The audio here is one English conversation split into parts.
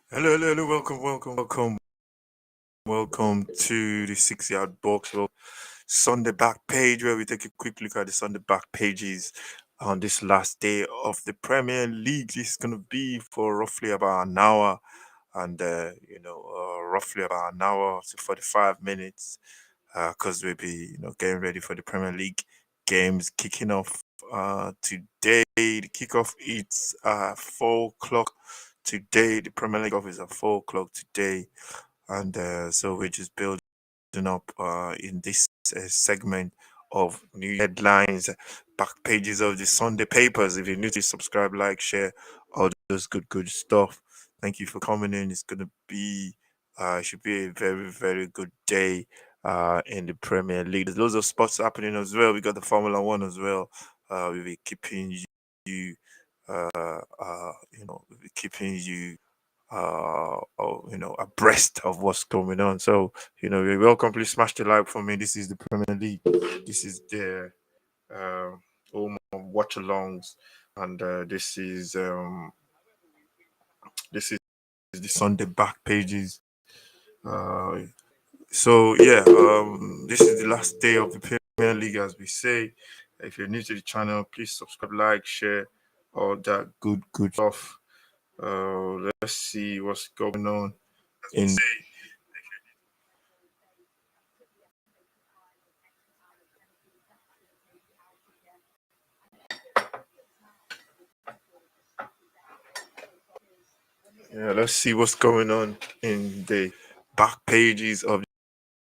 Hello, hello, hello. Welcome to the 6 yard box. Well, Sunday back page where we take a quick look at the Sunday back pages on this last day of the Premier League. This is gonna be for roughly about an hour, and roughly about an hour to 45 minutes, because we'll be getting ready for the Premier League games kicking off today. The kickoff is 4 o'clock today. The Premier League office at 4 o'clock today, and so we're just building up in this segment of new headlines, back pages of the Sunday papers. If you're new to subscribe, like, share, all those good stuff. Thank you for coming in. It's gonna be should be a very good day in the Premier League. There's loads of sports happening as well. We got the Formula One as well. We'll be keeping you we'll be keeping you abreast of what's going on. So, you're welcome. Please smash the like for me. This is the Premier League. This is the home of watch alongs, and this is the Sunday back pages. Uh, this is the last day of the Premier League, as we say. If you're new to the channel, please subscribe, like, share, all that good stuff. Let's see what's going on in. Yeah, let's see what's going on in the back pages of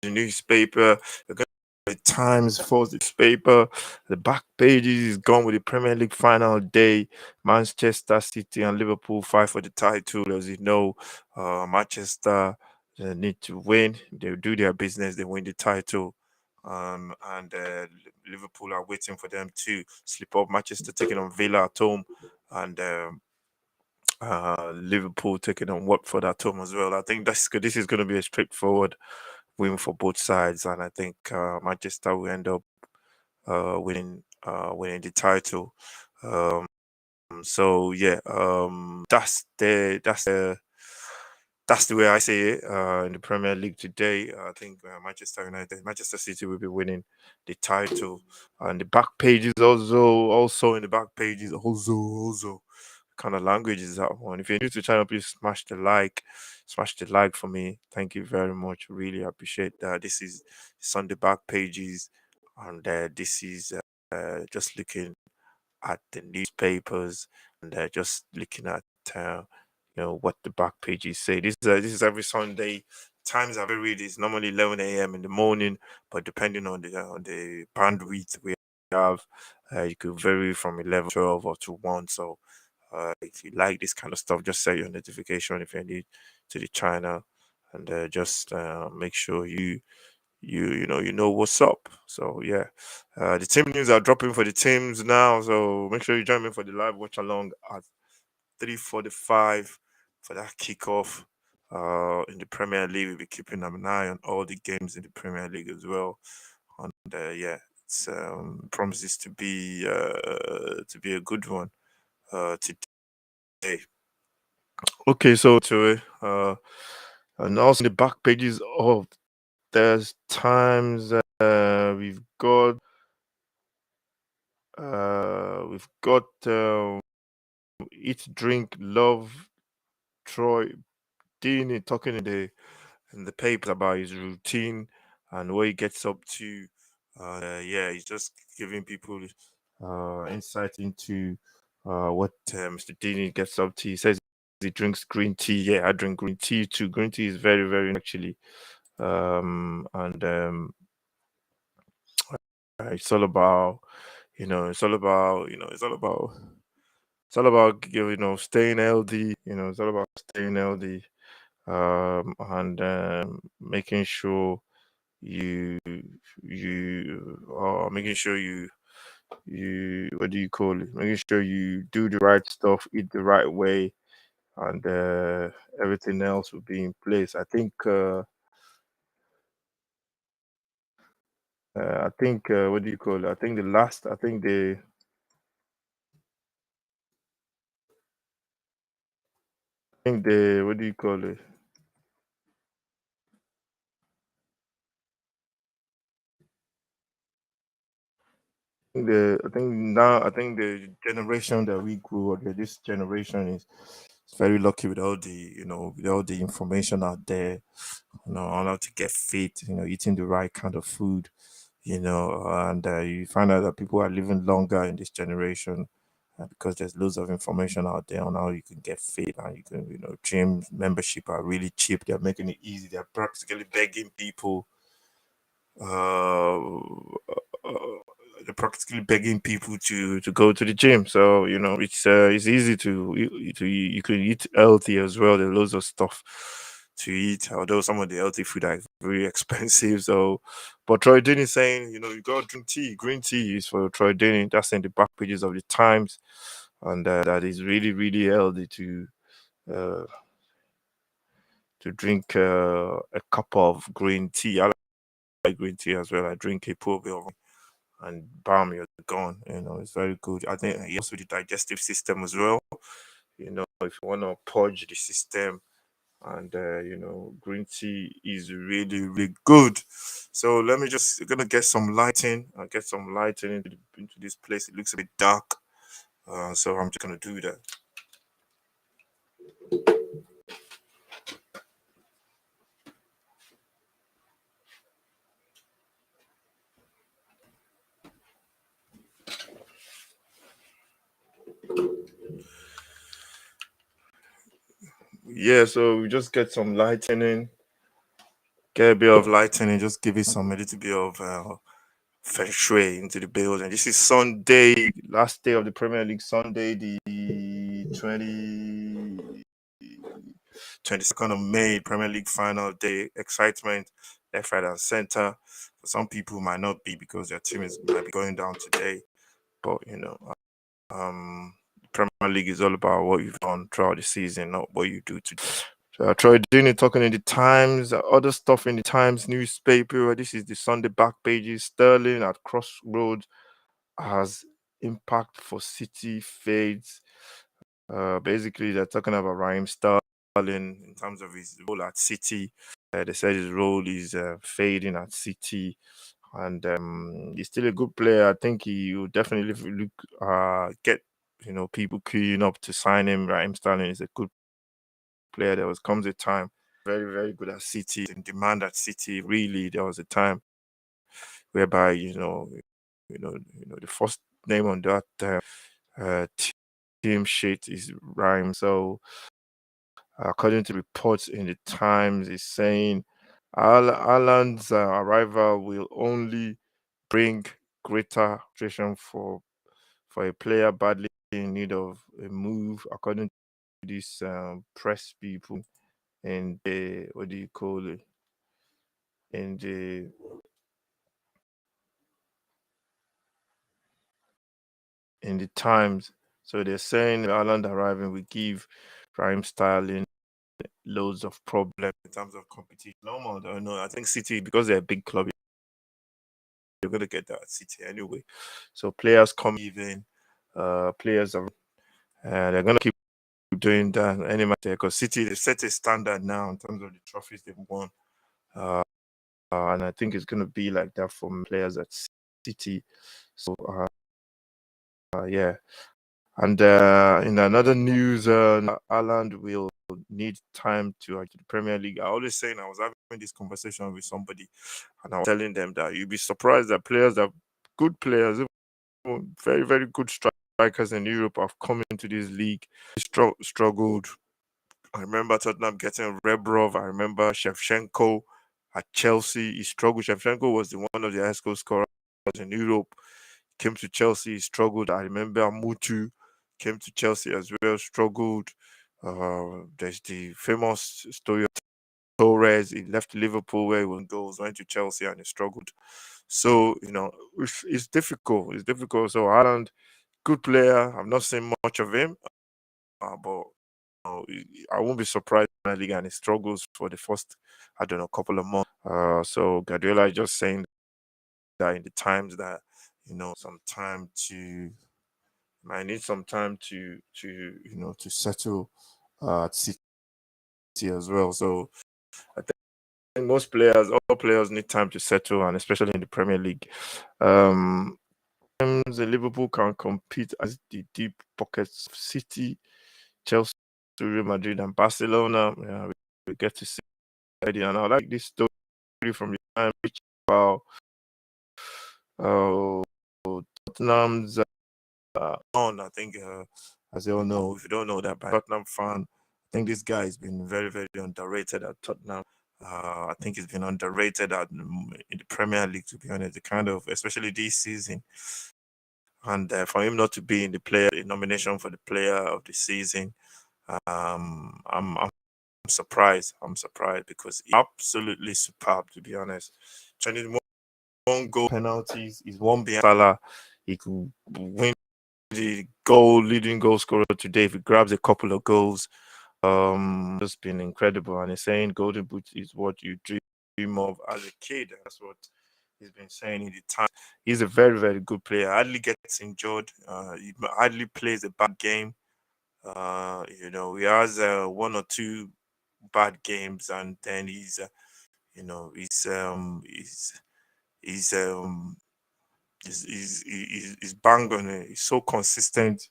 the newspaper. We're going to the Times for the newspaper. The back pages is gone with the Premier League final day. Manchester City and Liverpool fight for the title. As you know, Manchester need to win. They do their business. They win the title. And Liverpool are waiting for them to slip up. Manchester taking on Villa at home, and Liverpool taking on Watford at home as well. I think that's good. This is going to be a straightforward win for both sides, and I think Manchester will end up winning the title. Um, so yeah, that's the way I see it in the Premier League today. I think Manchester City will be winning the title, and the back pages also in the back pages also kind of language is that one. If you're new to the channel, please smash the like for me. Thank you very much. Really appreciate that. This is Sunday back pages, and this is just looking at the newspapers, and just looking at what the back pages say. This is every Sunday. Times are varied. It's normally 11 a.m. in the morning, but depending on the bandwidth we have, you could vary from 11, 12, or to 1. So if you like this kind of stuff, just set your notification if you're new to the channel, and just make sure you know what's up. So yeah, the team news are dropping for the teams now. So make sure you join me for the live watch along at 3:45 for that kickoff. In the Premier League, we'll be keeping an eye on all the games in the Premier League as well. And yeah, it's promises to be a good one today. Okay, so to it, and also in the back pages of there's times we've got eat, drink, love. Troy Deeney talking in the papers about his routine and what he gets up to. Yeah, he's just giving people insight into what Mr. Deeney gets up to. He says he drinks green tea. Yeah, I drink green tea too. Green tea is very actually, and it's all about staying healthy. It's all about staying healthy, and making sure you making sure you what do you call it? Making sure you do the right stuff, eat the right way, and everything else will be in place. I think what do you call it? think the what do you call it? I think the generation that we grew up with, this generation is very lucky with all the with all the information out there, on how to get fit, eating the right kind of food, and you find out that people are living longer in this generation because there's loads of information out there on how you can get fit and you can, gym membership are really cheap. They're making it easy. They're practically begging people uh, uh, they're practically begging people to go to the gym. So it's easy you can eat healthy as well. There's loads of stuff to eat. Although some of the healthy food are very expensive. So, but Troy Deeney is saying you got to drink tea. Green tea is for Troy Deeney. That's in the back pages of the Times, and that is really really healthy uh, to drink a cup of green tea. I like green tea as well. I drink a pour of and bam, you're gone. It's very good. I think it helps with the digestive system as well. If you want to purge the system, and green tea is really, really good. So let me just gonna get some lighting. I'll get some lighting into this place. It looks a bit dark, so I'm just gonna do that. Yeah, so we just get some lighting in, get a bit of lighting and just give it some a little bit of feng shui into the building. This is Sunday, last day of the Premier League, Sunday, the 22nd of May, Premier League final day. Excitement left, right, and center. For some people, might not be because their team might be going down today. But, Premier League is all about what you've done throughout the season, not what you do today. So I tried doing it, talking in the Times, other stuff in the Times newspaper. This is the Sunday back pages. Sterling at Crossroads has impact for City fades. Basically, they're talking about Raheem Sterling in terms of his role at City. They said his role is fading at City, and he's still a good player. I think he will definitely look get people queuing up to sign him. Raheem Sterling is a good player. There comes a time very very good at City in demand at City. Really, there was a time whereby the first name on that uh, team sheet is Rhyme. So according to reports in the Times, is saying Alan's arrival will only bring greater frustration for a player badly in need of a move, according to these press people in the what do you call it in the Times. So they're saying Ireland arriving will give Raheem Sterling loads of problems in terms of competition. Normal, I don't know. I think City, because they're a big club, you're gonna get that at City anyway. So players come even, players are they're gonna keep doing that anyway because City they've set a standard now in terms of the trophies they've won. Uh, and I think it's gonna be like that for players at City. So yeah. And in another news, Ireland will need time to the Premier League. I always saying I was having this conversation with somebody, and I was telling them that you'd be surprised that good players, very very good strikers in Europe, have come into this league, struggled. I remember Tottenham getting Rebrov. I remember Shevchenko at Chelsea. He struggled. Shevchenko was one of the highest goal scorers in Europe. Came to Chelsea, he struggled. I remember Mutu came to Chelsea as well, struggled. There's the famous story of Torres. He left Liverpool where he won goals, went to Chelsea and he struggled. So, it's difficult. It's difficult. So Ireland, good player. I've not seen much of him, but I won't be surprised in the league and he struggles for the first, I don't know, couple of months. So Guardiola is just saying that in the Times that some time to might need some time to settle at City as well. So I think all players need time to settle, and especially in the Premier League. The Liverpool can compete as the deep pockets of City, Chelsea, Real Madrid, and Barcelona. Yeah, we get to see already, and I like this story from the time about uh, Tottenham's on. I think, as you all know, if you don't know that, by Tottenham fan, I think this guy has been very, very underrated at Tottenham. I think he's been underrated in the Premier League, to be honest. The kind of, especially this season, and for him not to be in the nomination for the player of the season, I'm surprised. I'm surprised because he's absolutely superb, to be honest. 21 goal penalties, he's one behind Salah. He could win the leading goal scorer today if he grabs a couple of goals. Just been incredible. And he's saying Golden Boot is what you dream of as a kid. That's what he's been saying in the time. He's a very, very good player. Hardly gets injured. He hardly plays a bad game. He has one or two bad games, and then you know, he's he's he's he's bang on it. He's so consistent.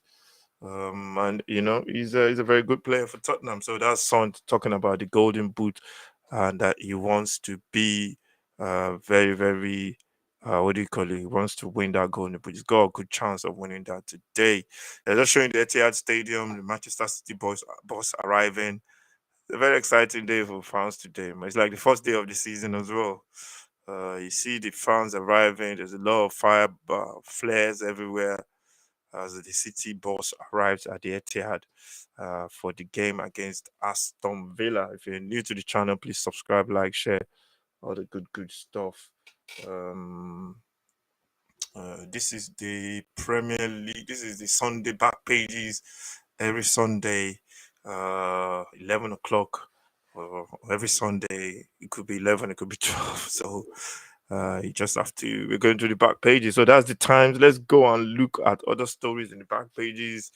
And he's a very good player for Tottenham. So that's Son talking about the Golden Boot, and that he wants to be very, very what do you call it? He wants to win that Golden Boot. He's got a good chance of winning that today. They're just showing the Etihad Stadium, the Manchester City bus arriving. It's a very exciting day for fans today. It's like the first day of the season as well. You see the fans arriving. There's a lot of fire flares everywhere as the City bus arrives at the Etihad for the game against Aston Villa. If you're new to the channel, please subscribe, like, share, all the good stuff. This is the Premier League. This is the Sunday back pages every Sunday, 11 o'clock. Every Sunday, it could be 11, it could be 12. So you just have to, we're going to the back pages. So that's the times. Let's go and look at other stories in the back pages.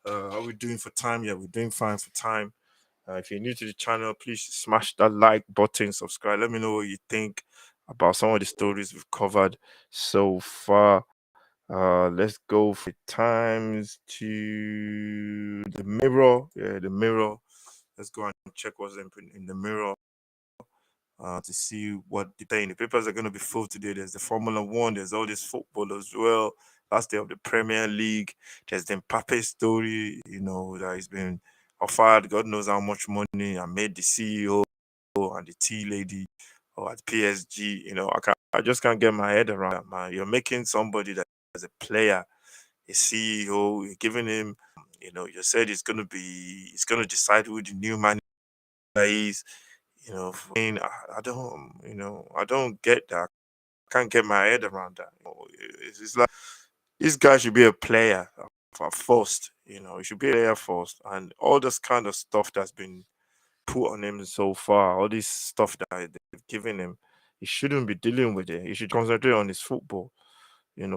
How are we doing for time? Yeah, we're doing fine for time. If you're new to the channel, please smash that like button, subscribe. Let me know what you think about some of the stories we've covered so far. Let's go for times to the Mirror. Yeah, the Mirror. Let's go and check what's in the Mirror to see what the papers are going to be full today. There's the Formula One. There's all this football as well. Last day of the Premier League. There's the Mbappe story. That he's been offered God knows how much money, and made the CEO and the tea lady or at PSG. I just can't get my head around that, man. You're making somebody that as a player, a CEO, you're giving him, you said he's gonna decide who the new manager is. I don't get that. I can't get my head around that. It's like this guy should be a player first. He should be a player first, and all this kind of stuff that's been put on him so far, all this stuff that they've given him, he shouldn't be dealing with it. He should concentrate on his football.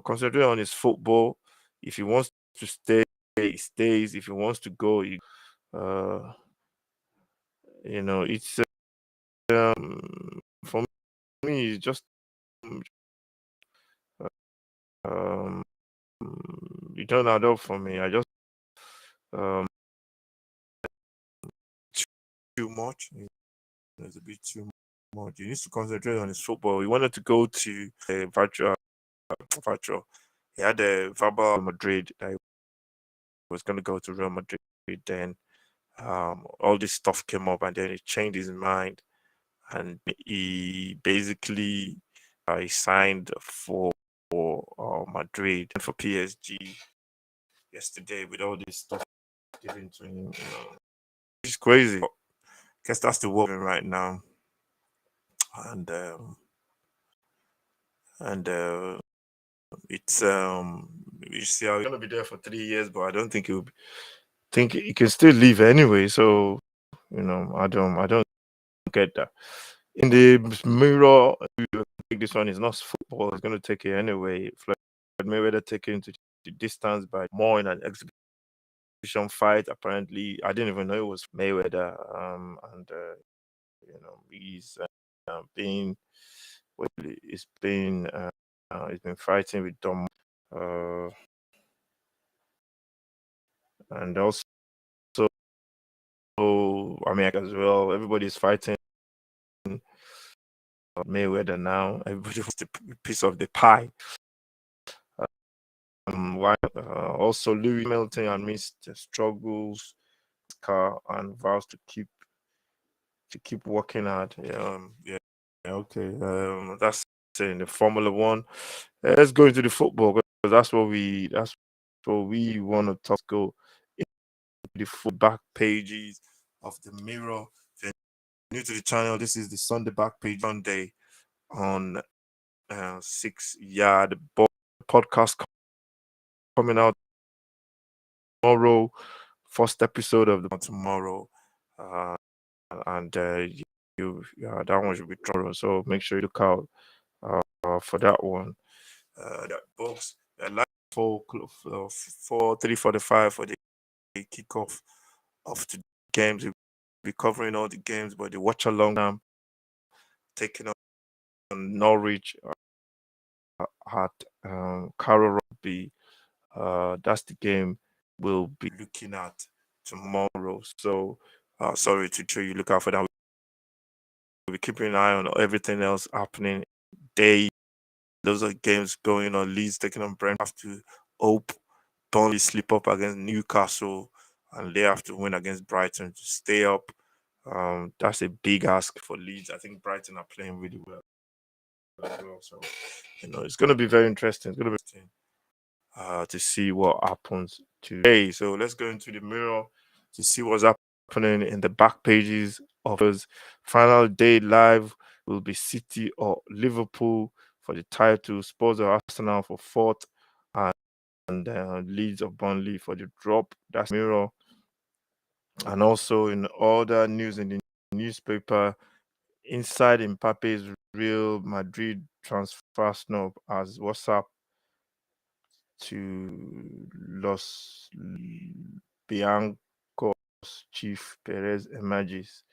Concentrate on his football. If he wants to stay, he stays. If he wants to go, uh, it's for me, it's just um, it don't add up for me. I just um, too much. It's a bit too much. He needs to concentrate on his football. He wanted to go to a virtual. He had a verbal Madrid that he was going to go to Real Madrid. Then all this stuff came up, and then he changed his mind, and he basically he signed for Madrid and for PSG yesterday with all this stuff given to him. It's crazy. I guess that's the world right now, and it's you see how he's gonna be there for 3 years, but I don't think think he can still leave anyway. So I don't get that. In the Mirror, this one is not football. It's going to take it anyway. Floyd Mayweather taken to the distance by more in an exhibition fight. Apparently, I didn't even know it was Mayweather. And he's being well, he's been fighting with Dom, uh, and also I mean as well. Everybody's fighting Mayweather now. Everybody wants a piece of the pie. Why? Also, Louis Hamilton admits the struggles, car, and vows to keep working hard. Yeah. Okay. That's in the Formula One. Let's go into the football because that's what we want to talk. Go into the full back pages of the Mirror. If you're new to the channel, this is the Sunday back page Sunday on 6 Yard podcast coming out tomorrow. First episode of the tomorrow, uh, and that one should be tomorrow. So make sure you look out for that one. That box like 3:45 for the kickoff of the games. We'll be covering all the games, but the watch along taking on Norwich at Carrow Rugby. That's the game we'll be looking at tomorrow. So sorry to show you look out for that. We'll be keeping an eye on everything else happening. Those are games going on. Leeds taking on Brent. Have to hope Burnley slip up against Newcastle, and they have to win against Brighton to stay up. That's a big ask for Leeds. I think Brighton are playing really well as well. So it's going to be very interesting. It's going to be interesting to see what happens today. So let's go into the Mirror to see what's happening in the back pages of his final day live. Will be City or Liverpool for the title, Spurs or Arsenal for fourth, and Leeds of Burnley for the drop. That's Mirror. And also in other news in the newspaper, inside Mbappe's Real Madrid transfer snub as WhatsApp to Los Blancos chief Perez emerges.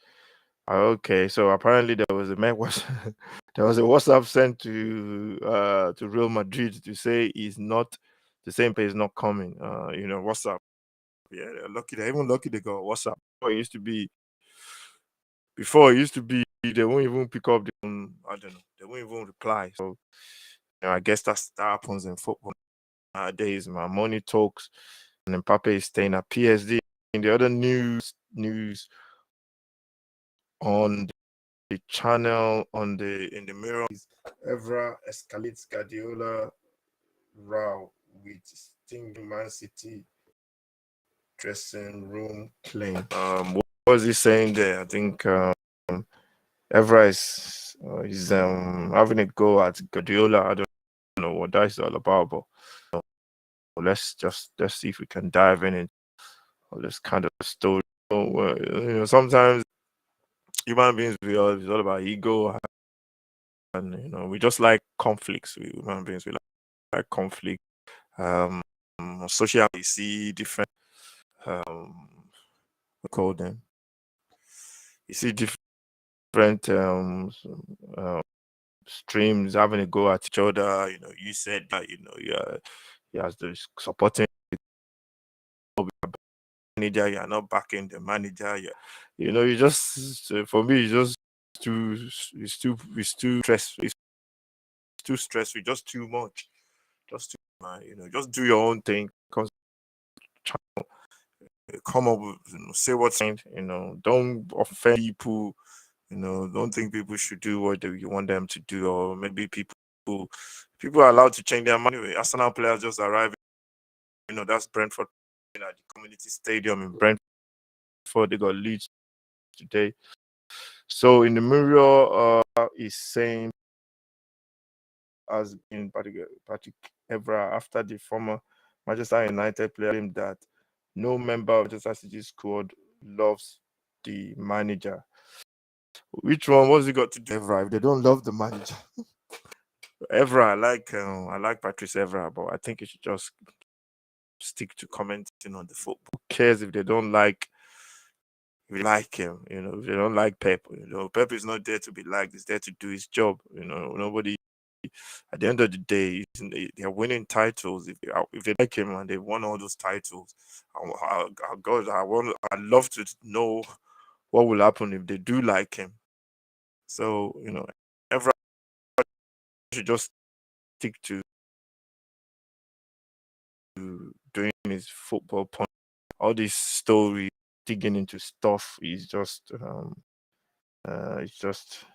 Okay, so apparently there was a there was a WhatsApp sent to Real Madrid to say he's not the same pay is not coming. WhatsApp. Yeah, they're lucky. They're even lucky they got WhatsApp. Before it used to be they won't even pick up I don't know. They won't even reply. So I guess that happens in football nowadays. My money talks, and Mbappe is staying at PSG. In the other news on the channel in the Mirror, Evra escalates Guardiola row with stinging Man City dressing room claim. What was he saying there? I think Evra is having a go at Guardiola. I don't know what that is all about, but let's see if we can dive in all this kind of story. Sometimes human beings it's all about ego, and we just like conflicts. We human beings we like conflict. Social you see different we call them. You see different streams having a go at each other. You said that you has the supporting manager, you're not backing the manager. You just for me, it's too stressful. It's too stressful. Just too much. Just too much. Just do your own thing. Come up with say what's saying. Don't offend people. Don't think people should do what you want them to do, or maybe people are allowed to change their mind. Anyway, Arsenal players just arrived. That's Brentford at the community stadium in Brentford. They got Leeds today. So in the Mirror is saying as in Patrick Evra after the former Manchester United player claimed that no member of Manchester City squad loves the manager. Which one? What's he got to do? Evra, if they don't love the manager. Evra, I like Patrice Evra, but I think he should just stick to commenting on the football. Who cares if they don't like him? If they don't like Pep, Pep is not there to be liked. He's there to do his job. Nobody. At the end of the day, they're winning titles. If they like him and they won all those titles, God, I'd love to know what will happen if they do like him. So everyone should just stick to doing his football point. All this story digging into stuff is just it's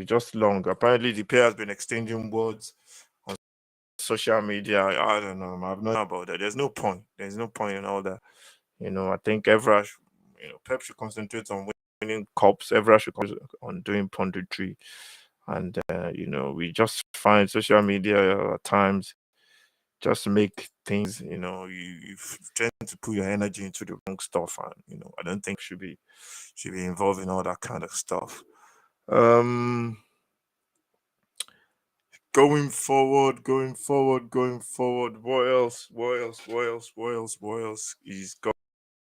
just long. Apparently, the player has been exchanging words on social media. I don't know. I've known about that. There's no point. There's no point in all that. I think Evra, Pep should concentrate on winning cups. Evra should concentrate on doing punditry, and we just find social media at times just make things. You tend to put your energy into the wrong stuff, and I don't think should be involved in all that kind of stuff. Going forward, what else? What else is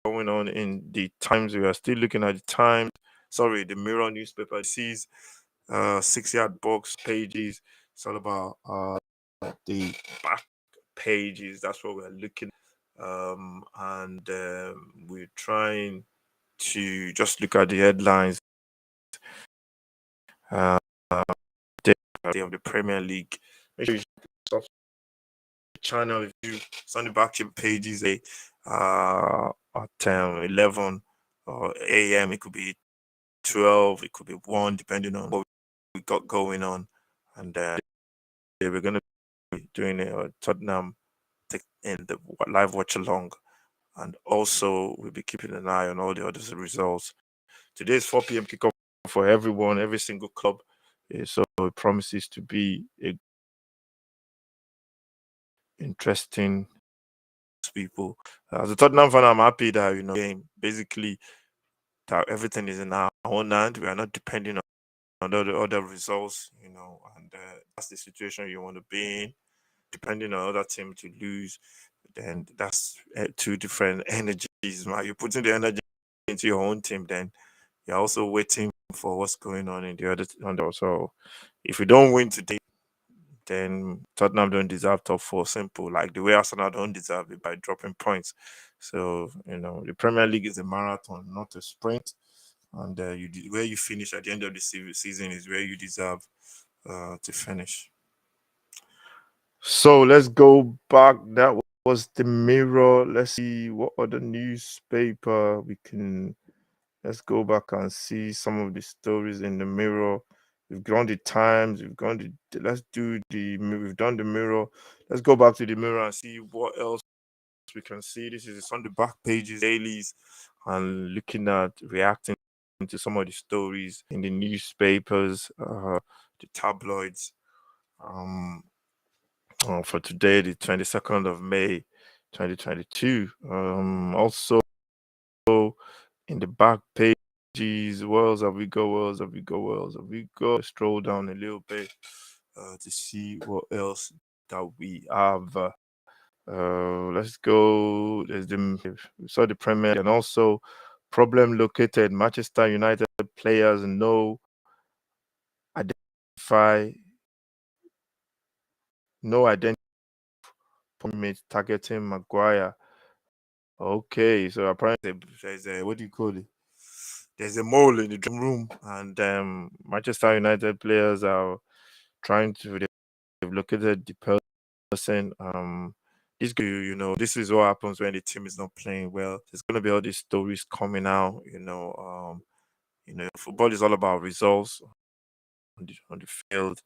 going on in the Times? We are still looking at the Times. Sorry, the Mirror newspaper sees 6-yard box pages. It's all about the back pages. That's what we're looking at. And we're trying to just look at the headlines. Day of the Premier League. Make sure you subscribe to the channel if you on the back pages at 11 a.m. It could be 12, it could be 1, depending on what we got going on. And we're going to be doing a Tottenham in the live watch along. And also, we'll be keeping an eye on all the other results. Today's 4 p.m. kickoff for everyone, every single club. So it promises to be a interesting people. As a Tottenham fan, I'm happy that game basically that everything is in our own hand. We are not depending on other results, and that's the situation you want to be in. Depending on other team to lose, then that's two different energies. Man, you're putting the energy into your own team, then you're also waiting for what's going on in the other. So if we don't win today, then Tottenham don't deserve top 4. Simple, like the way Arsenal don't deserve it by dropping points. So the Premier League is a marathon, not a sprint. And where you finish at the end of the season is where you deserve to finish. So let's go back. That was the Mirror. Let's see what other newspaper we can. Let's go back and see some of the stories in the Mirror. We've gone the Times. We've gone the. Let's do the. We've done the Mirror. Let's go back to the Mirror and see what else we can see. This is on the back pages, dailies, and looking at reacting to some of the stories in the newspapers, the tabloids. For today, the 22nd of May, 2022. Also in the back pages, Worlds have we go, Worlds have we go, Worlds have we go. Stroll down a little bit to see what else that we have. Let's go. We saw the Premier and also problem located. Manchester United players no identity targeting Maguire. Okay, so apparently there's a, what do you call it? There's a mole in the drum room, and Manchester United players are trying to. They've located the person. This is what happens when the team is not playing well. There's gonna be all these stories coming out. Football is all about results on the field.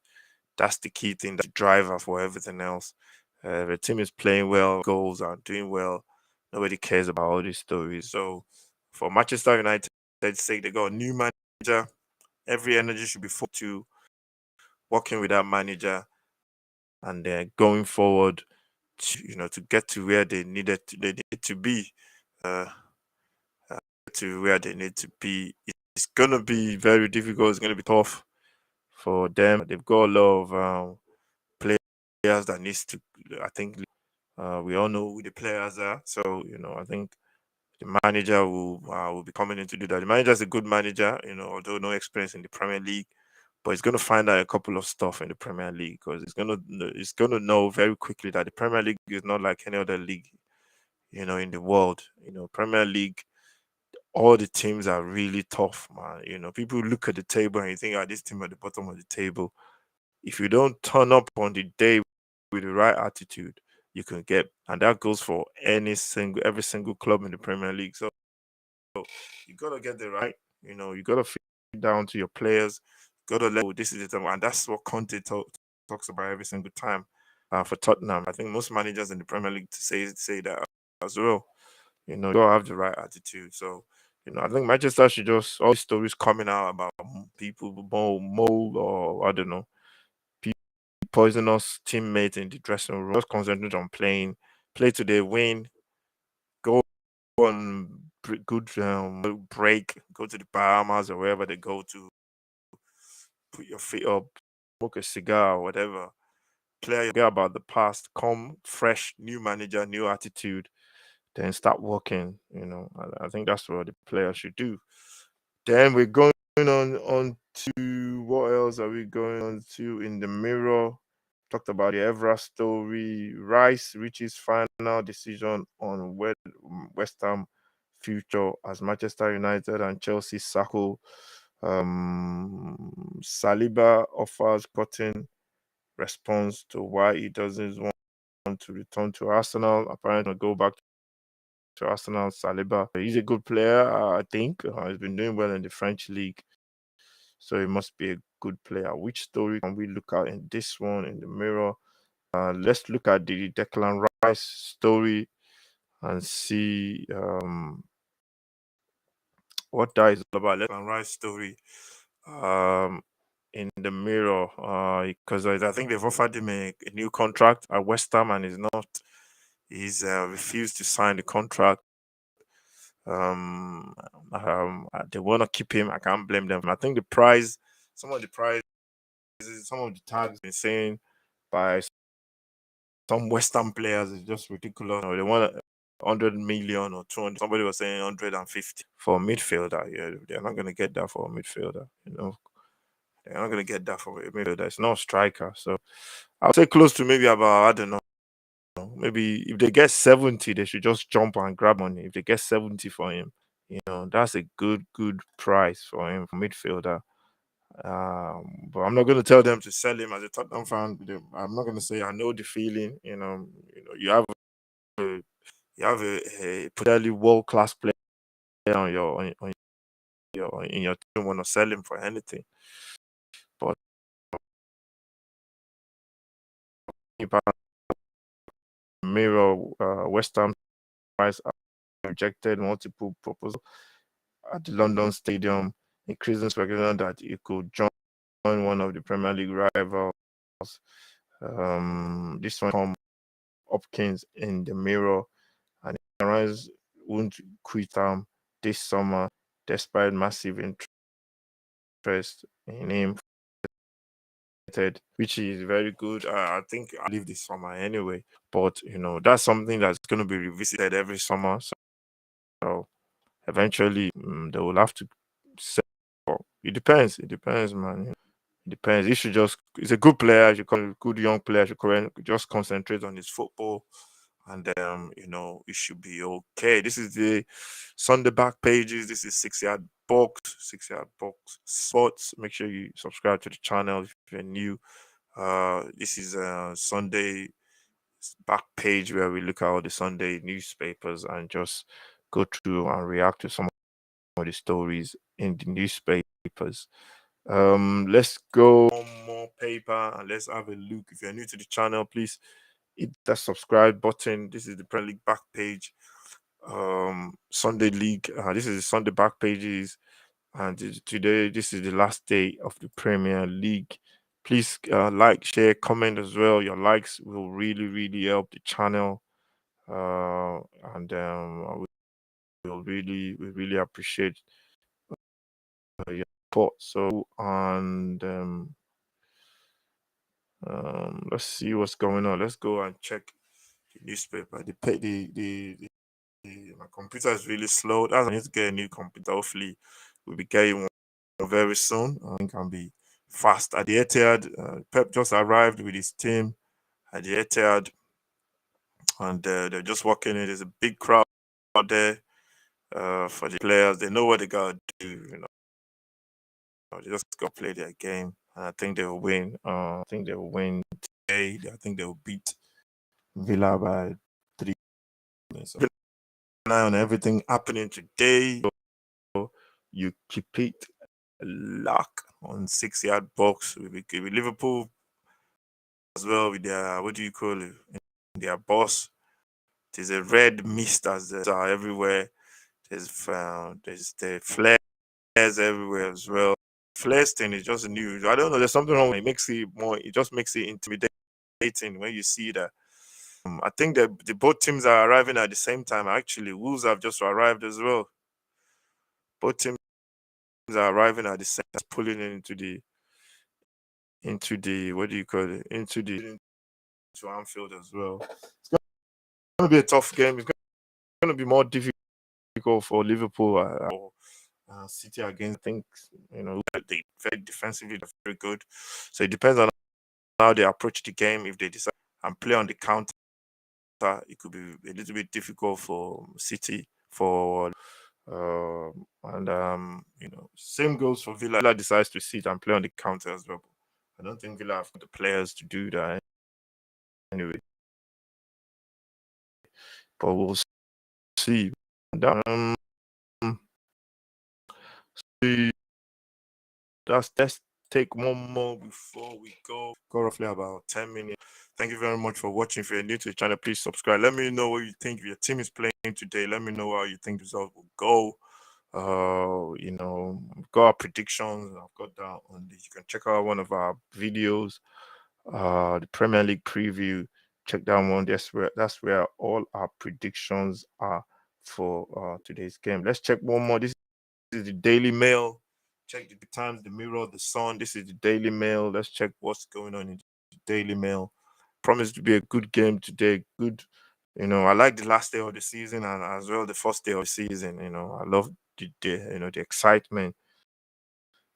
That's the key thing, that's the driver for everything else. The team is playing well, goals are doing well. Nobody cares about all these stories. So for Manchester United, sake, they got a new manager. Every energy should be focused to working with that manager and then going forward to get to where they need to be. To where they need to be. It's gonna be very difficult. It's gonna be tough for them. They've got a lot of players that needs to. I think we all know who the players are. So I think the manager will be coming in to do that. The manager is a good manager, although no experience in the Premier League, but he's going to find out a couple of stuff in the Premier League because he's going to know very quickly that the Premier League is not like any other league, in the world. Premier League, all the teams are really tough, man. People look at the table and you think, this team at the bottom of the table. If you don't turn up on the day with the right attitude, you can get, and that goes for every single club in the Premier League. So you gotta get the right, you gotta fit down to your players, gotta let this is the time, and that's what Conte talks about every single time. For Tottenham, I think most managers in the Premier League to say that as well. You gotta have the right attitude. So I think Manchester should just all these stories coming out about people mold or I don't know poisonous teammates in the dressing room. Just concentrate on playing, play today, win, go on good break, go to the Bahamas or wherever they go to, put your feet up, smoke a cigar or whatever. Forget about the past, come fresh, new manager, new attitude, then start working. I think that's what the player should do. Then we're going on to what else are we going on to in the mirror? Talked about the Evra story. Rice reaches final decision on West Ham future as Manchester United and Chelsea circle. Saliba offers cutting response to why he doesn't want to return to Arsenal. Apparently, go back to Arsenal. Saliba, he's a good player. I think he's been doing well in the French league, so he must be a good player. Which story can we look at in this one in the mirror? Let's look at the Declan Rice story and see what that is all about. Declan Rice story in the mirror because I think they've offered him a new contract at West Ham and he's refused to sign the contract. They want to keep him. I can't blame them. I think the price, some of the prices, some of the tags been saying by some Western players is just ridiculous. They want 100 million or 200. Somebody was saying 150 for a midfielder. Yeah, they're not going to get that for a midfielder. They're not going to get that for a midfielder. It's not a striker. So I would say close to maybe about, I don't know, maybe if they get 70, they should just jump and grab money. If they get 70 for him, that's a good price for him for midfielder. But I'm not going to tell them to sell him as a Tottenham fan. I'm not going to say I know the feeling. A, you have a potentially world class player on your in your team. Want to sell him for anything, but mirror West Ham price rejected multiple proposals at the London Stadium, increasing speculation that he could join one of the Premier League rivals. This one from Hopkins in the mirror, and Rams won't quit this summer despite massive interest in him, which is very good. I think I leave this summer anyway, but that's something that's going to be revisited every summer. So eventually, they will have to sell. It depends. It depends, man. It depends. He should he's a good player. You call a good young player. Should just concentrate on his football, and it should be okay. This is the Sunday back pages. This is 6 Yard Box Sports. Make sure you subscribe to the channel if you're new. This is Sunday back page where we look at all the Sunday newspapers and just go through and react to some of the stories in the newspapers. Let's go one more paper and let's have a look. If you're new to the channel, please hit that subscribe button. This is the Premier League back page. Sunday League. This is the Sunday back pages, and today this is the last day of the Premier League. Please like, share, comment as well. Your likes will really help the channel, and we really appreciate your support. So and Let's see what's going on. Let's go and check the newspaper. My computer is really slow. That's I need to get a new computer. Hopefully, we'll be getting one very soon. I think I'll be fast. At the Etihad, Pep just arrived with his team at the Etihad, and they're just walking in. There's a big crowd out there for the players. They know what they gotta do. They just gotta play their game, and I think they will win. I think they will win today. I think they will beat Villa by 3. So keep an eye on everything happening today. You keep it lock on 6 yard box with Liverpool as well with their what do you call it? Their boss. There's a red mist as there are everywhere. There's the flares everywhere as well. Flares thing is just new. I don't know. There's something wrong. It makes it more. It just makes it intimidating when you see that. I think that the both teams are arriving at the same time. Actually, Wolves have just arrived as well. Both teams are arriving at the same time, pulling into the what do you call it? Into Anfield as well. It's going to be a tough game. It's going to be more difficult for Liverpool or City against. I think they very defensively they're very good. So it depends on how they approach the game. If they decide and play on the counter, it could be a little bit difficult for City for and same goes for Villa. Villa decides to sit and play on the counter as well. I don't think Villa have the players to do that anyway. But we'll see. Um, see. Let's take one more before we go. Go roughly about 10 minutes. Thank you very much for watching. If you're new to the channel, please subscribe. Let me know what you think. If your team is playing today, let me know how you think the result will go. We've got our predictions. I've got that on this. You can check out one of our videos, the Premier League preview. Check that one. That's where all our predictions are for today's game. Let's check one more. This is the Daily Mail. Check the Times, the Mirror, the Sun. This is the Daily Mail. Let's check what's going on in the Daily Mail. Promise to be a good game today. Good. I like the last day of the season and as well the first day of the season. I love the excitement.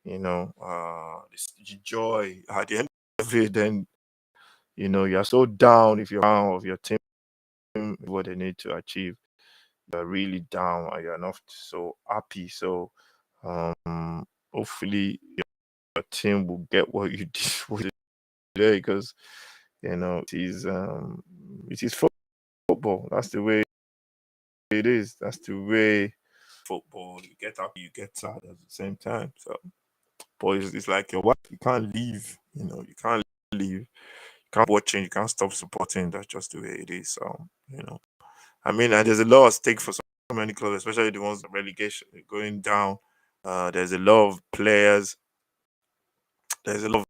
The joy at the end of it. Then you're so down if you're down of your team, what they need to achieve. You're really down and you're not so happy. So hopefully your team will get what you did today because it is football. That's the way it is. That's the way football. You get happy, you get sad at the same time. So boys, it's like your wife. You can't leave. You can't leave. You can't watching. You can't stop supporting. That's just the way it is. So I mean, and there's a lot at stake for so many clubs, especially the ones relegation going down. There's a lot of players. There's a lot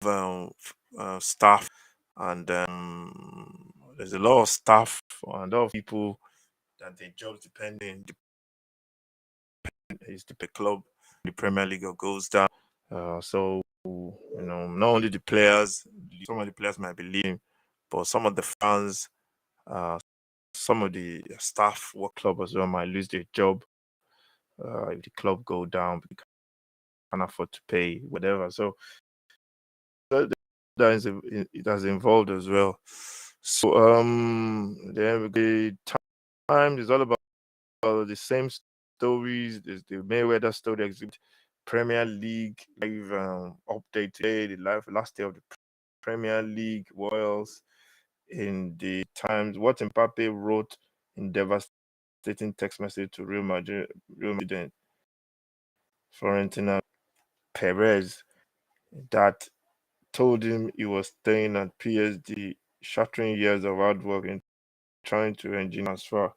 of staff, and there's a lot of staff and a lot of people that their jobs depending is the club, the Premier League goes down. So not only the players, some of the players might be leaving, but some of the fans, some of the staff, work club as well might lose their job if the club go down because they can't afford to pay whatever. So that it has involved as well. So then the Times is all about the same stories. There's the Mayweather story exhibit, Premier League live update today, the last day of the Premier League. What else in the Times? What Mbappe wrote in devastating text message to Real Madrid Florentino Perez that told him he was staying at PSG, shattering years of hard work and trying to engineer transfer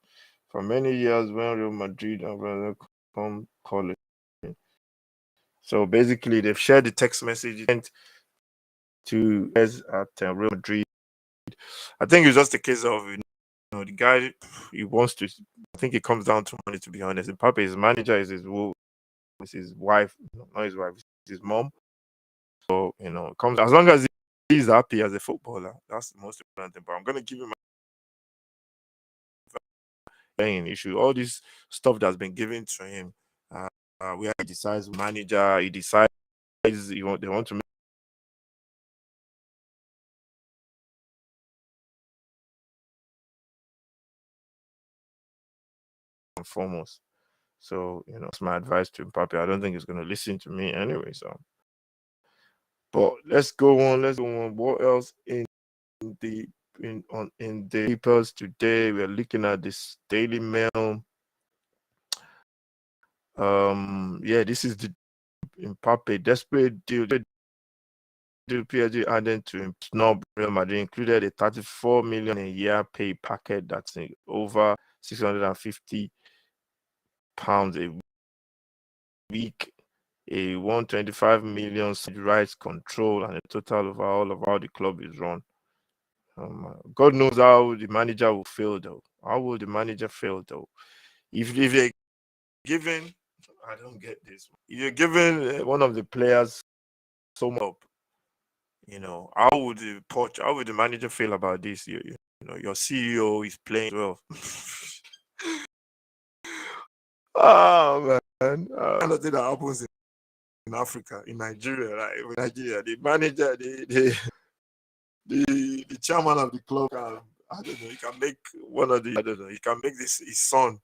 for many years when Real Madrid and Real come calling. So basically, they've shared the text message to us at Real Madrid. I think it's just a case of the guy he wants to. I think it comes down to money. To be honest, Mbappe, his manager is his wife, not his wife, it's his mom. So it comes as long as he's happy as a footballer. That's the most important thing. But I'm gonna give him playing issue. All this stuff that's been given to him, where he decides manager, he decides they want to make him foremost. So it's my advice to Mbappe. I don't think he's gonna listen to me anyway. So, but let's go on. Let's go on. What else the in the papers today? We're looking at this Daily Mail. Yeah, this is the Mbappe desperate deal. The PSG added to him snob Real Madrid included a 34 million a year pay packet that's over 650 pounds a week, a 125 million rights control, and a total overall of how the club is run. God knows how the manager will fail though. How will the manager fail though? If you're given, I don't get this. If you're giving one of the players so much, how would the manager feel about this? Your CEO is playing well. Oh man, kind of thing that happens in Africa, in Nigeria, right? In Nigeria, the manager, the chairman of the club, I don't know, he can make one of the, I don't know, he can make this his son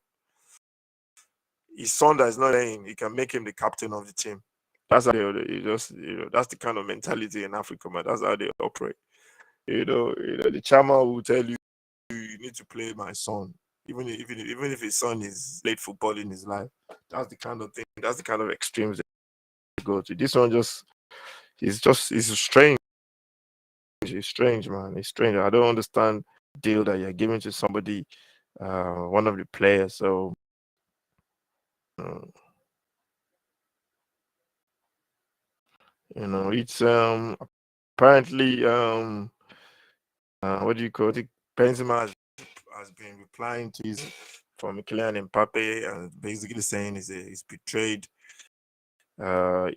that is not playing, he can make him the captain of the team. That's how that's the kind of mentality in Africa, man. That's how they operate. The chairman will tell you you need to play my son, even if his son is played football in his life. That's the kind of thing. That's the kind of extremes they go to. This one it's strange. It's strange, man. It's strange. I don't understand the deal that you're giving to somebody, one of the players. So, uh, it's apparently what do you call it? Benzema has been replying to his from Kylian Mbappe and basically saying he's betrayed. Uh,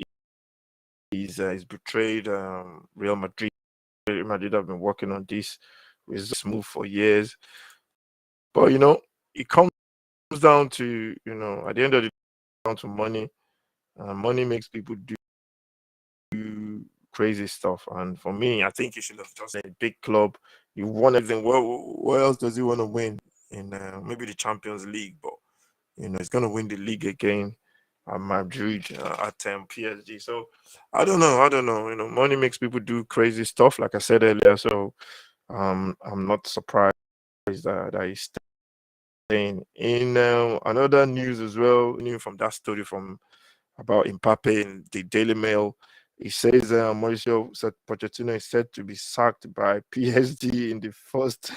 he's betrayed Real Madrid. Real Madrid have been working on this with this move for years, but it comes down to at the end of the day, down to money. Money makes people do crazy stuff, and for me, I think he should have just a big club. You won everything. What else does he want to win in maybe the Champions League? But he's gonna win the league again at Madrid at PSG. So I don't know. I don't know. Money makes people do crazy stuff, like I said earlier. So I'm not surprised that he's staying. In another news as well, new from that story from about Mbappe in the Daily Mail. It says Mauricio Pochettino is said to be sacked by PSG in the first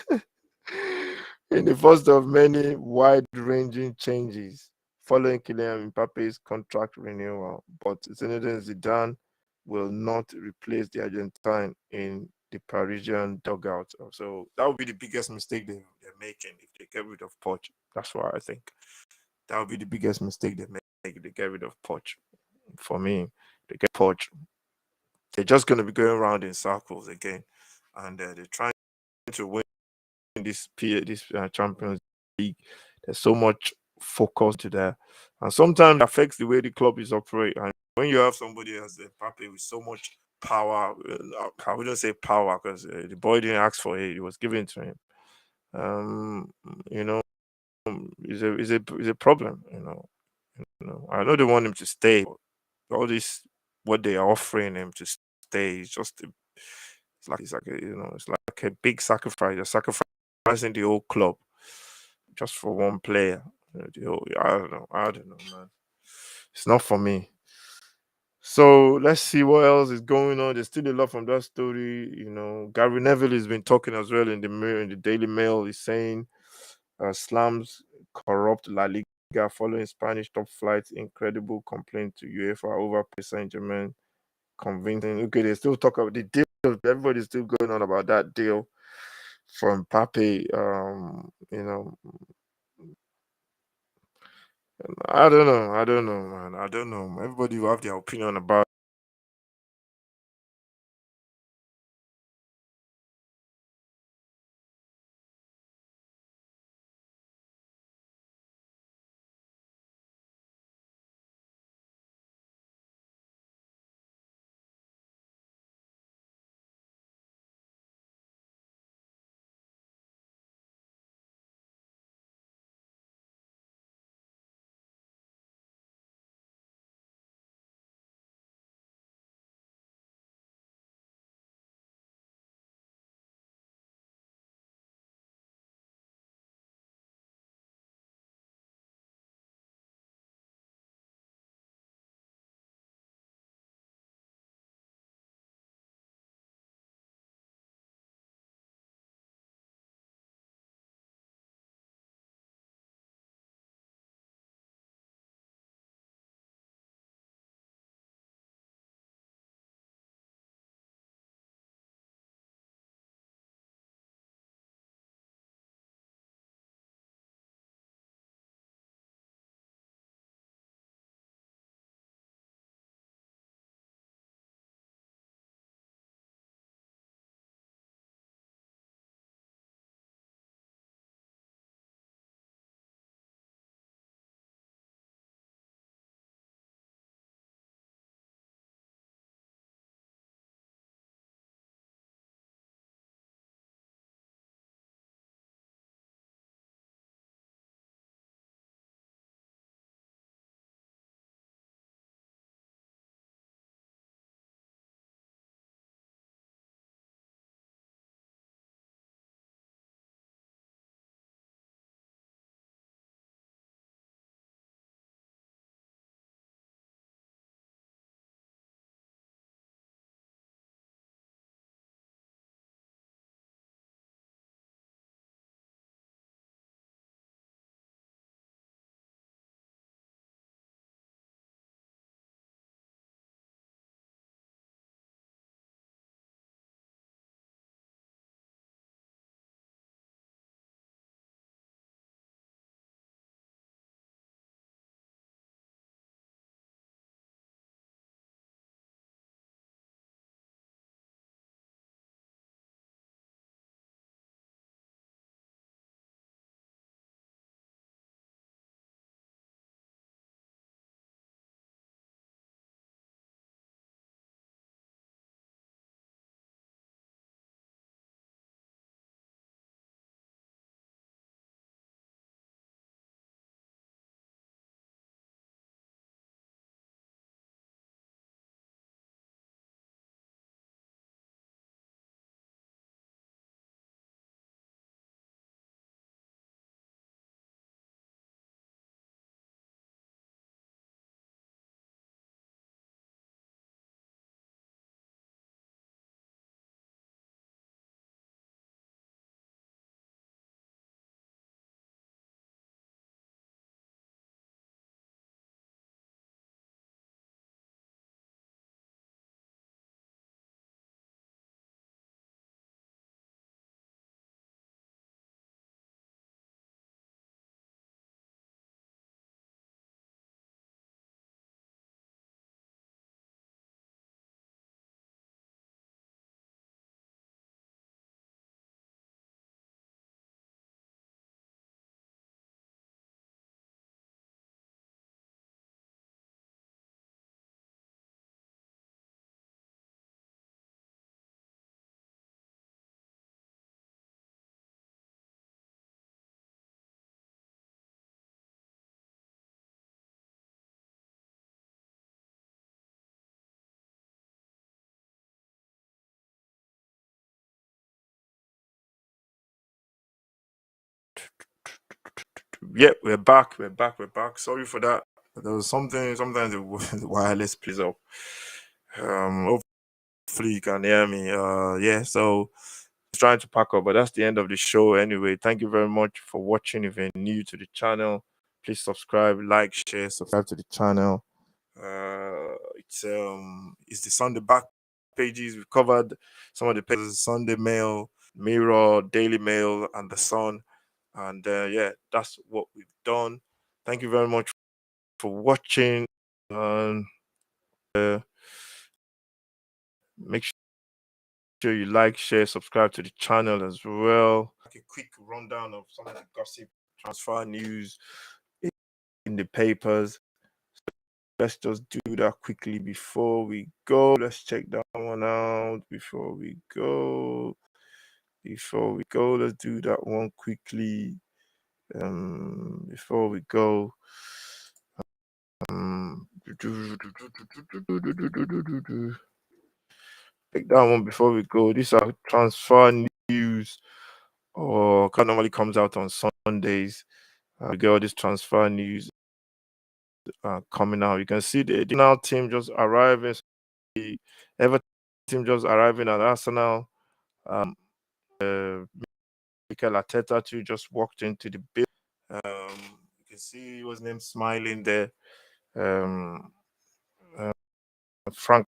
in the first of many wide-ranging changes following Kylian Mbappe's contract renewal. But Zinedine Zidane will not replace the Argentine in the Parisian dugout. So that would be the biggest mistake they're making if they get rid of Poch. That's what I think. That would be the biggest mistake they make if they get rid of Poch. For me, they get Poch. They're just going to be going around in circles again, and they're trying to win this Champions League. There's so much focus to that, and sometimes it affects the way the club is operate. And when you have somebody as Mbappe with so much power, I wouldn't say power because the boy didn't ask for it; it was given to him. Um, you know, is a problem. I know they want him to stay. But all this, what they are offering him to stay, is just it's like a big sacrifice. You're sacrificing the whole club just for one player. I don't know. I don't know, man. It's not for me. So let's see what else is going on. There's still a lot from that story. Gary Neville has been talking as well in the Daily Mail. He's saying slams corrupt La Liga following Spanish top flight's incredible complaint to UEFA over Paris Saint Germain. Convincing. Okay, they still talk about the deal. Everybody's still going on about that deal from Pape. I don't know. I don't know, man. I don't know. Everybody will have their opinion about Yeah, we're back. We're back. Sorry for that. There was something. Sometimes the wireless plays up. Hopefully you can hear me. Yeah. So trying to pack up, but that's the end of the show anyway. Thank you very much for watching. If you're new to the channel, please subscribe, like, share, subscribe to the channel. It's the Sunday back pages. We've covered some of the pages: Sunday Mail, Mirror, Daily Mail, and the Sun. And yeah, that's what we've done. Thank you very much for watching. And make sure you like, share, subscribe to the channel as well. Like a quick rundown of some of the gossip, transfer news in the papers. Let's just do that quickly before we go. Let's check that one out before we go. Let's do that one quickly. Before we go. Take that one before we go. These are transfer news, or normally comes out on Sundays. We get all this transfer news coming out. You can see the Arsenal team just arriving. The Everton team just arriving at Arsenal. Mikel Arteta too just walked into the building. You can see what's name smiling there. Frank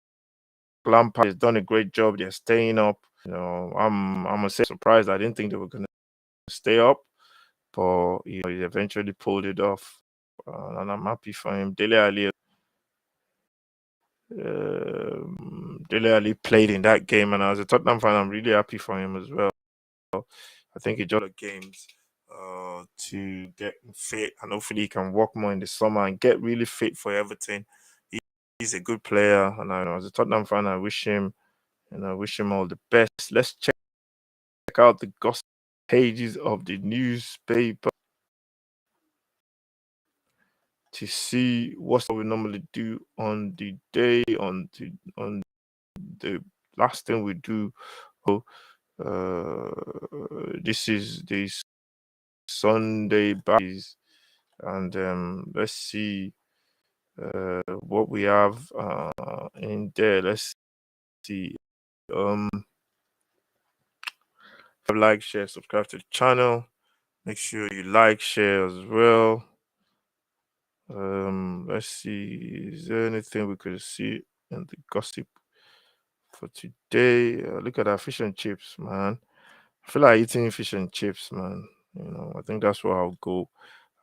Lampard has done a great job. They're staying up. I'm gonna say surprised. I didn't think they were gonna stay up, but he eventually pulled it off, and I'm happy for him. Dele Alli played in that game, and as a Tottenham fan, I'm really happy for him as well. I think he just games to get fit, and hopefully he can work more in the summer and get really fit for Everton. He's a good player, and as a Tottenham fan, I wish him all the best. Let's check out the gossip pages of the newspaper to see what we normally do on the day, on the last thing we do. This is the Sunday badges, and let's see what we have in there. Let's see. Like, share, subscribe to the channel. Make sure you like, share as well. Let's see. Is there anything we could see in the gossip for today? Look at that fish and chips, man. I feel like eating fish and chips, man. I think that's where I'll go.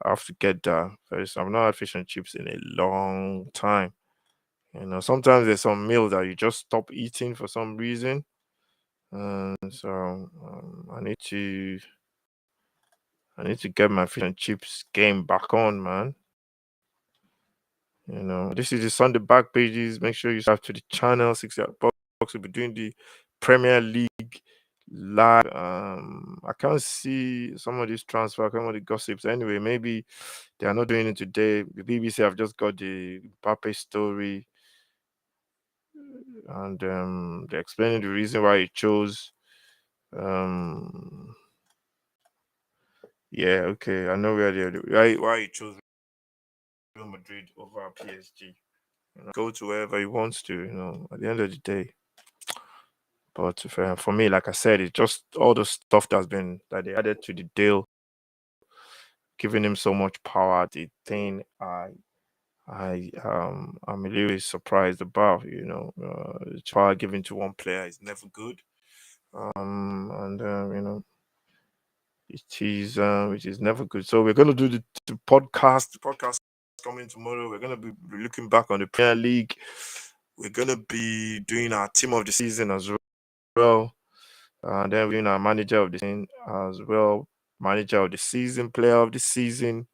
I have to get that. I've not had fish and chips in a long time. Sometimes there's some meal that you just stop eating for some reason. So I need to get my fish and chips game back on, man. This is the Sunday back pages. Make sure you subscribe to the channel. 6 Box will be doing the Premier League live. I can't see some of these transfer, some of the gossips. Anyway, maybe they are not doing it today. The BBC have just got the Mbappe story, and they're explaining the reason why he chose. Yeah, okay. I know why he chose Real Madrid over PSG. Go to wherever he wants to. At the end of the day. But for me, like I said, it's just all the stuff that they added to the deal, giving him so much power. The thing I'm really surprised about. Power given to one player is never good. And it is never good. So we're gonna do the podcast. The podcast coming tomorrow. We're gonna be looking back on the Premier League. We're gonna be doing our team of the season as well. And then we're doing our manager of the season as well. Manager of the season, player of the season,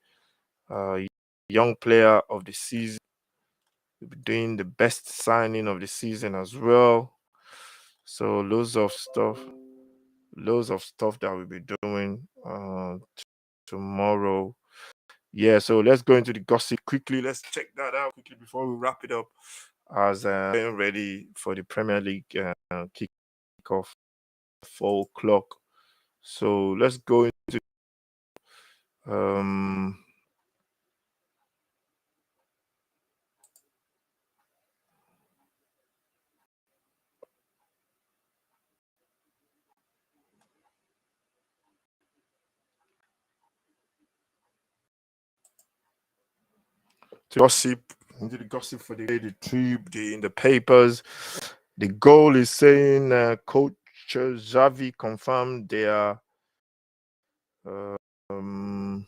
young player of the season. We'll be doing the best signing of the season as well. So loads of stuff that we'll be doing tomorrow. Yeah, so let's go into the gossip quickly. Let's check that out quickly before we wrap it up. As getting ready for the Premier League kickoff 4 o'clock. So let's go into Um, gossip, into the gossip for the day, the trip, in the papers. The goal is saying Coach Xavi confirmed their um,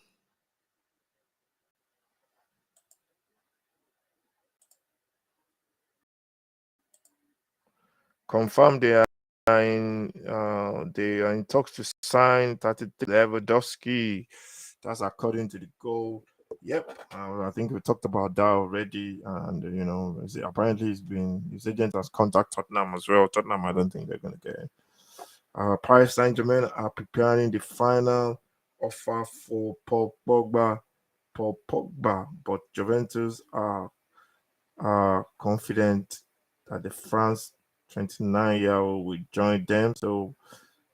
confirmed they are in talks to sign 33 Lewandowski. That's according to the goal. Yep, I think we talked about that already, and apparently his agent has contacted Tottenham as well. Tottenham, I don't think they're going to get it. Paris Saint-Germain are preparing the final offer for Paul Pogba. But Juventus are confident that the France 29-year-old will join them. So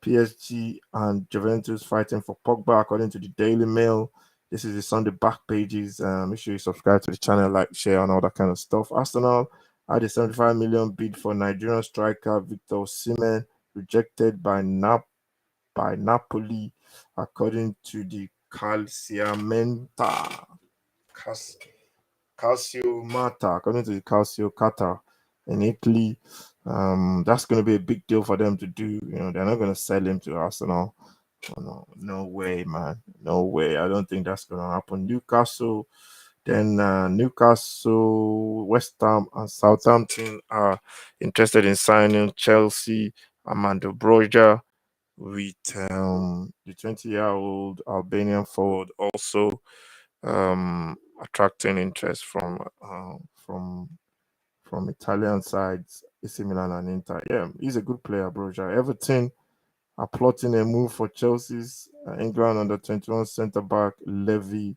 PSG and Juventus fighting for Pogba, according to the Daily Mail. This is the Sunday back pages. Make sure you subscribe to the channel, like, share, and all that kind of stuff. Arsenal had a 75 million bid for Nigerian striker Victor Osimhen, rejected by Napoli, according to the Calciamenta. Calciomata, according to the Calciocata in Italy. That's going to be a big deal for them to do. They're not going to sell him to Arsenal. Oh, no, no way, man. No way. I don't think that's going to happen. Newcastle, West Ham, and Southampton are interested in signing Chelsea, Armando Broja, with the 20-year-old Albanian forward also attracting interest from Italian sides, AC Milan and Inter. Yeah, he's a good player, Broja. Everton are plotting a move for Chelsea's England under 21 centre back Levi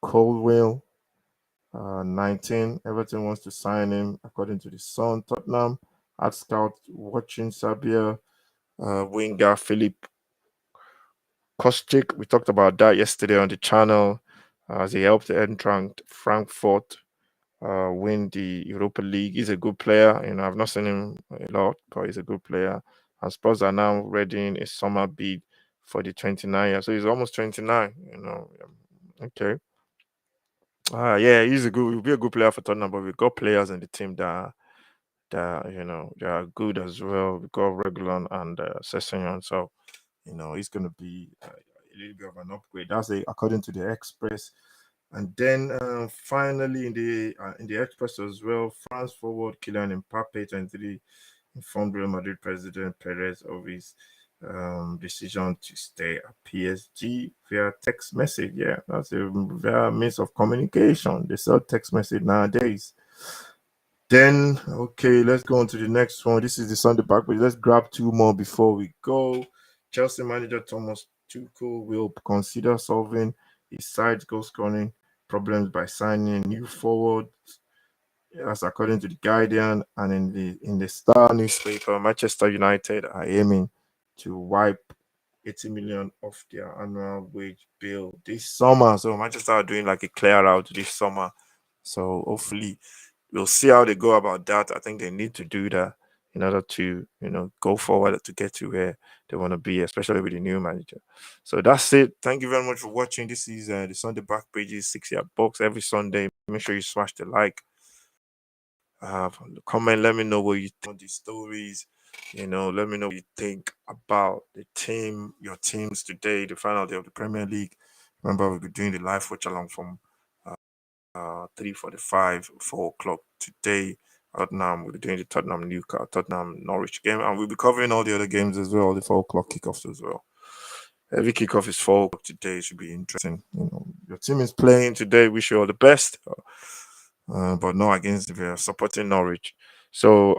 Colwill. 19. Everton wants to sign him, according to the Sun. Tottenham had scout watching Serbia winger Philip Kostic. We talked about that yesterday on the channel as he helped the entrant Frankfurt win the Europa League. He's a good player. I've not seen him a lot, but he's a good player. And Spurs are now readying a summer bid for the 29 years. So he's almost 29. Okay. Yeah, he'll be a good player for Tottenham, but we've got players in the team that they are good as well. We've got Regulon and Sessegnon, so he's going to be a little bit of an upgrade. That's according to the Express. And then finally in the Express as well, France forward Kylian Mbappe, 23, informed Real Madrid president Perez of his decision to stay at PSG via text message. Yeah, that's a via means of communication. They sell text message nowadays. Then, okay, let's go on to the next one. This is the Sunday back, but let's grab two more before we go. Chelsea manager Thomas Tuchel will consider solving his side's goal scoring problems by signing a new forward. That's according to the Guardian, and in the Star newspaper, Manchester United are aiming to wipe 80 million off their annual wage bill this summer. So Manchester are doing like a clear out this summer. So hopefully we'll see how they go about that. I think they need to do that in order to, go forward to get to where they want to be, especially with the new manager. So that's it. Thank you very much for watching. This is the Sunday back pages 6-yard box every Sunday. Make sure you smash the like. Comment. Let me know what you think of these stories. Let me know what you think about your teams today, the final day of the Premier League. Remember, we'll be doing the live watch along from 3:45, 4 o'clock today. Tottenham, we'll be doing the Tottenham Norwich game, and we'll be covering all the other games as well, the 4 o'clock kickoffs as well. Every kickoff is 4 o'clock today. It should be interesting. Your team is playing today. Wish you all the best. But no against the supporting Norwich. So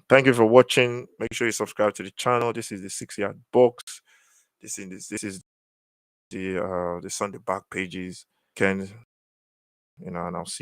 thank you for watching. Make sure you subscribe to the channel. This is the 6-yard box. This is the Sunday back pages. And I'll see